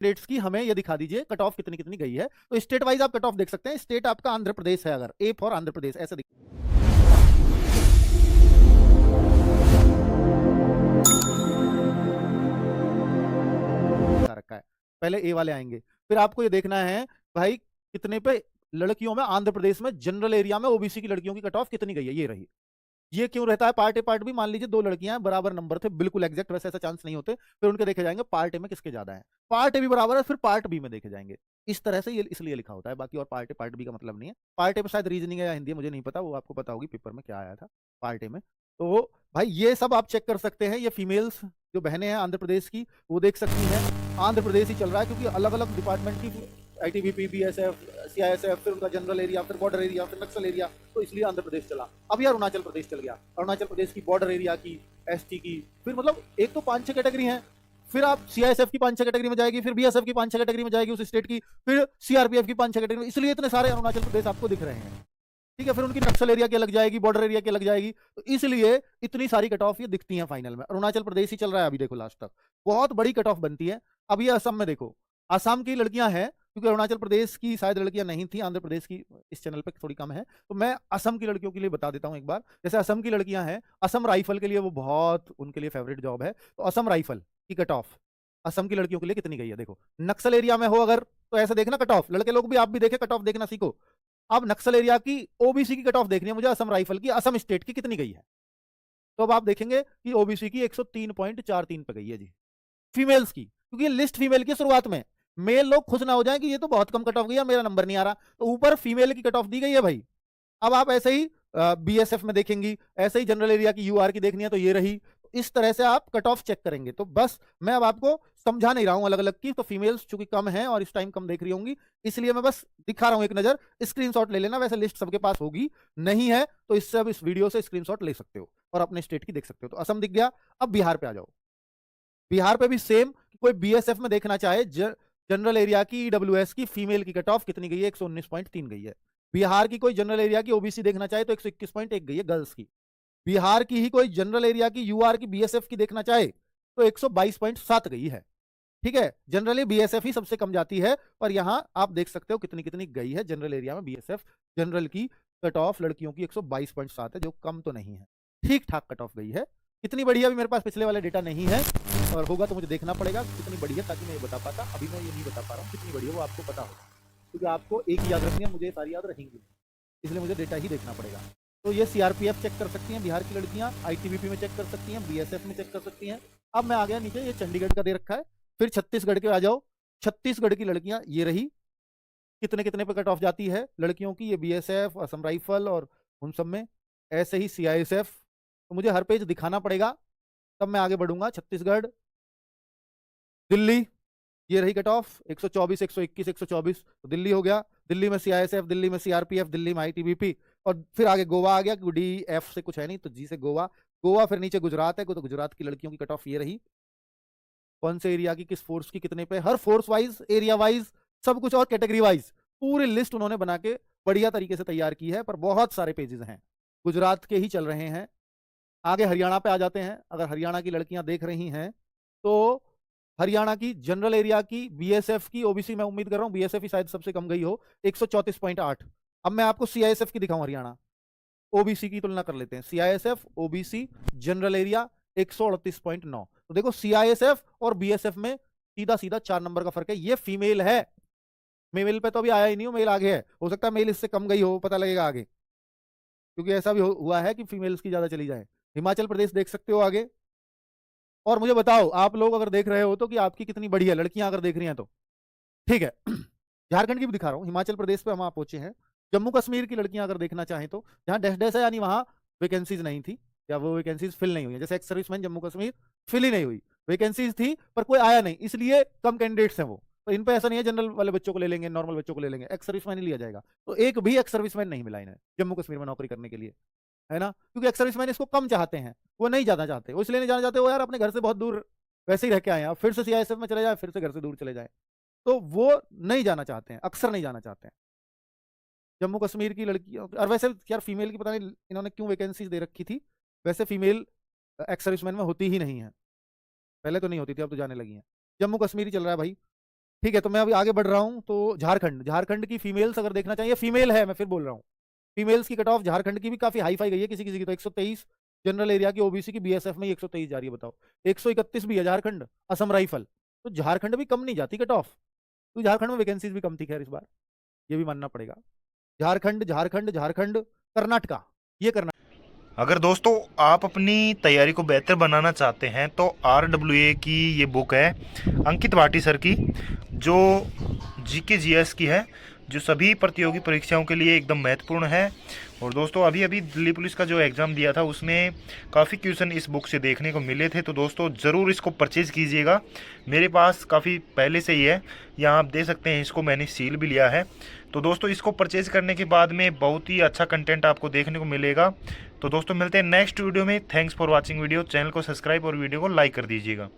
States की हमें ये दिखा दीजिए कट ऑफ कितनी कितनी गई है। तो स्टेट वाइज आप कट ऑफ देख सकते हैं। स्टेट आपका आंध्र प्रदेश है, अगर ए फॉर आंध्र प्रदेश ऐसे रखा है। पहले ए वाले आएंगे, फिर आपको ये देखना है भाई कितने पे लड़कियों में आंध्र प्रदेश में जनरल एरिया में ओबीसी की लड़कियों की कट ऑफ कितनी गई है, ये रही। ये क्यों रहता है पार्ट ए पार्ट बी? मान लीजिए दो लड़कियां हैं, बराबर नंबर थे, बिल्कुल एग्जैक्ट, वैसे ऐसा चांस नहीं होते, फिर उनके देखे जाएंगे पार्ट ए में किसके ज्यादा है। पार्ट ए भी बराबर है, फिर पार्ट बी में देखे जाएंगे। इस तरह से ये इसलिए लिखा होता है, बाकी और पार्ट ए पार्ट बी का मतलब नहीं है। पार्ट ए में शायद रीजनिंग है या हिंदी है, मुझे नहीं पता, वो आपको पता होगी पेपर में क्या आया था पार्ट ए में। तो भाई ये सब आप चेक कर सकते हैं। ये फीमेल्स जो बहनें हैं आंध्र प्रदेश की, वो देख सकती हैं। आंध्र प्रदेश ही चल रहा है क्योंकि अलग अलग डिपार्टमेंट की आईटीबीपी, बीएसएफ, सीआईएसएफ, फिर उनका जनरल एरिया, फिर बॉर्डर एरिया, फिर नक्सल एरिया, तो इसलिए आंध्र प्रदेश चला। अब यार अरुणाचल प्रदेश चल गया, अरुणाचल प्रदेश की बॉर्डर एरिया की, एसटी की, फिर मतलब एक तो 5-6 कैटेगरी हैं। फिर आप सीआईएसएफ की 5-6 कैटेगरी में जाएगी, फिर बीएसएफ की 5-6 कैटेगरी में जाएगी उस स्टेट की, फिर सीआरपीएफ की 5-6 कैटेगरी में, इसलिए इतने सारे अरुणाचल प्रदेश आपको दिख रहे हैं। ठीक है, फिर उनकी नक्सल एरिया की अलग जाएगी, बॉर्डर एरिया की अलग जाएगी, तो इसलिए इतनी सारी कट ऑफ ये दिखती हैं फाइनल में। अरुणाचल प्रदेश ही चल रहा है अभी, देखो लास्ट तक बहुत बड़ी कट ऑफ बनती है। अब ये असम में देखो, असम की लड़कियां हैं, क्योंकि अरुणाचल प्रदेश की शायद लड़कियां नहीं थी, आंध्र प्रदेश की इस चैनल पे थोड़ी कम है, तो मैं असम की लड़कियों के लिए बता देता हूं एक बार। जैसे असम की लड़कियां हैं, असम राइफल के लिए वो बहुत उनके लिए फेवरेट जॉब है, तो असम राइफल की कट ऑफ असम की लड़कियों के लिए कितनी गई है देखो। नक्सल एरिया में हो अगर, तो ऐसे देखना कट ऑफ, लड़के लोग भी आप भी देखे कट ऑफ देखना सीखो। अब नक्सल एरिया की ओबीसी की कट ऑफ देखनी है मुझे, असम राइफल की असम स्टेट की कितनी गई है। तो अब आप देखेंगे कि ओबीसी की 103.43 पे गई है जी, फीमेल्स की, क्योंकि ये लिस्ट फीमेल की शुरुआत में। मेल लोग खुश ना हो जाएं कि ये तो बहुत कम कट ऑफ गई है, मेरा नंबर नहीं आ रहा, तो ऊपर फीमेल की कट ऑफ दी गई है भाई। अब आप ऐसे ही बीएसएफ में देखेंगी, ऐसे ही जनरल एरिया की यूआर की देखनी है तो ये रही। इस तरह से आप कट ऑफ चेक करेंगे। तो बस मैं अब आपको समझा नहीं रहा हूं अलग अलग की, तो फीमेल्स चूंकि कम है और इस टाइम कम देख रही होंगी, इसलिए मैं बस दिखा रहा हूं एक नजर। स्क्रीनशॉट ले लेना, वैसे लिस्ट सबके पास होगी, नहीं है तो इससे अब इस वीडियो से स्क्रीनशॉट ले सकते हो और अपने स्टेट की देख सकते हो। तो असम दिख गया। अब बिहार पे आ जाओ। बिहार पे भी सेम, कोई बीएसएफ में देखना चाहे, जनरल एरिया की ईडब्ल्यूएस की फीमेल की कट ऑफ कितनी गई है, 119.3 गई है। बिहार की कोई जनरल एरिया की ओबीसी देखना चाहे तो 121.1 गई है गर्ल्स की। बिहार की ही कोई जनरल एरिया की यूआर की बीएसएफ की देखना चाहे तो 122.7 गई है। ठीक है, जनरली बीएसएफ ही सबसे कम जाती है, और यहां आप देख सकते हो कितनी कितनी गई है जनरल एरिया में बीएसएफ। जनरल की कट ऑफ लड़कियों की 122.7 है, जो कम तो नहीं है, ठीक ठाक कट ऑफ गई है। कितनी बढ़िया भी मेरे पास पिछले वाले डेटा नहीं है, और होगा तो मुझे देखना पड़ेगा कितनी बड़ी है, ताकि मैं ये बता पाता। अभी मैं ये नहीं बता पा रहा हूँ कितनी बड़ी है, वो आपको पता होगा, क्योंकि आपको एक ही याद रखनी है, मुझे सारी याद रहेंगी, इसलिए मुझे डेटा ही देखना पड़ेगा। तो ये सीआरपीएफ चेक कर सकती हैं बिहार की लड़कियां, आईटीबीपी में चेक कर सकती हैं, बीएसएफ में चेक कर सकती हैं। अब मैं आ गया नीचे, ये चंडीगढ़ का दे रखा है। फिर छत्तीसगढ़ के आ जाओ। छत्तीसगढ़ की लड़कियां ये रही, कितने कितने पे कट ऑफ जाती है लड़कियों की, ये बीएसएफ, असम राइफल और उन सब में, ऐसे ही सीआईएसएफ। तो मुझे हर पेज दिखाना पड़ेगा, तब मैं आगे बढ़ूंगा। छत्तीसगढ़, दिल्ली, ये रही कट ऑफ 124, 121, 124, तो दिल्ली हो गया। दिल्ली में सीआईएसएफ, दिल्ली में सीआरपीएफ, दिल्ली में आईटीबीपी, और फिर आगे गोवा आ गया, डी एफ से कुछ है नहीं तो जी से गोवा। गोवा, फिर नीचे गुजरात है, तो गुजरात की लड़कियों की कट ऑफ ये रही। कौन से एरिया की, किस फोर्स की कितने पे, हर फोर्स वाइज, एरिया वाइज, सब कुछ, और कैटेगरी वाइज पूरी लिस्ट उन्होंने बना के बढ़िया तरीके से तैयार की है, पर बहुत सारे पेजेस हैं, गुजरात के ही चल रहे हैं। आगे हरियाणा पे आ जाते हैं। अगर हरियाणा की लड़कियां देख रही हैं तो हरियाणा की जनरल एरिया की बीएसएफ की ओबीसी, मैं उम्मीद कर रहा हूं बीएसएफ ही शायद सबसे कम गई हो, 134.8। अब मैं आपको सीआईएसएफ की दिखाऊं, हरियाणा ओबीसी की तुलना कर लेते हैं। CISF, OBC, general area 138.9। तो देखो सीआईएसएफ और बीएसएफ में सीधा सीधा 4 नंबर का फर्क है। ये फीमेल है, मेल पे तो अभी आया ही नहीं हो, मेल आगे है, हो सकता है मेल इससे कम गई हो, पता लगेगा आगे, क्योंकि ऐसा भी हुआ है कि फीमेल्स की ज्यादा चली जाए। हिमाचल प्रदेश देख सकते हो आगे। और मुझे बताओ आप लोग अगर देख रहे हो तो कि आपकी कितनी बड़ी है, लड़कियां अगर देख रही हैं तो ठीक है। झारखंड की भी दिखा रहा हूँ, हिमाचल प्रदेश पे हम आप पहुंचे हैं। जम्मू कश्मीर की लड़कियां अगर देखना चाहें तो, जहां डैश डैश है यानी वहां वैकेंसीज नहीं थी, या वो वैकेंसीज फिल नहीं हुई है। जैसे ex serviceman Jammu Kashmir fill ही नहीं हुई, वैकेंसीज थी पर कोई आया नहीं, इसलिए कम कैंडिडेट्स हैं वो। तो इन पे ऐसा नहीं है जनरल वाले बच्चों को ले लेंगे, नॉर्मल बच्चों को ले लेंगे, एक्स सर्विसमैन ही लिया जाएगा। तो एक भी एक्स सर्विसमैन नहीं मिला इन्हें जम्मू कश्मीर में नौकरी करने के लिए, है ना, क्योंकि एक्स सर्विसमैन इसको कम चाहते हैं, वो नहीं जाना चाहते, वो इसलिए नहीं जाना चाहते, वो यार अपने घर से बहुत दूर वैसे ही रह के आए हैं, फिर से सीआईएसएफ में चले जाए, फिर से घर से दूर चले जाए, तो वो नहीं जाना चाहते हैं, अक्सर नहीं जाना चाहते हैं जम्मू कश्मीर की लड़कियों। और वैसे यार फीमेल की पता नहीं इन्होंने क्यों वैकेंसीज दे रखी थी, वैसे फीमेल एक्स सर्विसमैन में होती ही नहीं है, पहले तो नहीं होती थी, अब तो जाने लगी हैं। जम्मू कश्मीर ही चल रहा है भाई। ठीक है, तो मैं अभी आगे बढ़ रहा हूँ। तो झारखंड, झारखंड की फीमेल्स अगर देखना चाहिए, फीमेल है, मैं फिर बोल रहा हूँ, फीमेल्स की कट ऑफ झारखंड की भी काफी हाई फाई गई है, किसी किसी की तो 123 जनरल एरिया की, ओबीसी की बीएसएफ में 123 जा रही है, बताओ। 131 भी है झारखंड, असम राइफल। तो झारखंड भी कम नहीं जाती कट ऑफ। तो झारखंड में वैकेंसीज भी कम थी खैर इस बार, ये भी मानना पड़ेगा। झारखंड झारखंड झारखंड, कर्नाटका, ये कर्नाटक। अगर दोस्तों आप अपनी तैयारी को बेहतर बनाना चाहते हैं तो RWA की ये बुक है अंकित भाटी सर की, जो GK GS की है, जो सभी प्रतियोगी परीक्षाओं के लिए एकदम महत्वपूर्ण है। और दोस्तों अभी अभी दिल्ली पुलिस का जो एग्ज़ाम दिया था उसमें काफ़ी क्वेश्चन इस बुक से देखने को मिले थे, तो दोस्तों ज़रूर इसको परचेज़ कीजिएगा। मेरे पास काफ़ी पहले से ही है, यहाँ आप देख सकते हैं, इसको मैंने सील भी लिया है। तो दोस्तों इसको परचेज़ करने के बाद में बहुत ही अच्छा कंटेंट आपको देखने को मिलेगा। तो दोस्तों मिलते हैं नेक्स्ट वीडियो में। Thanks for watching video. Channel को सब्सक्राइब और वीडियो को लाइक कर दीजिएगा।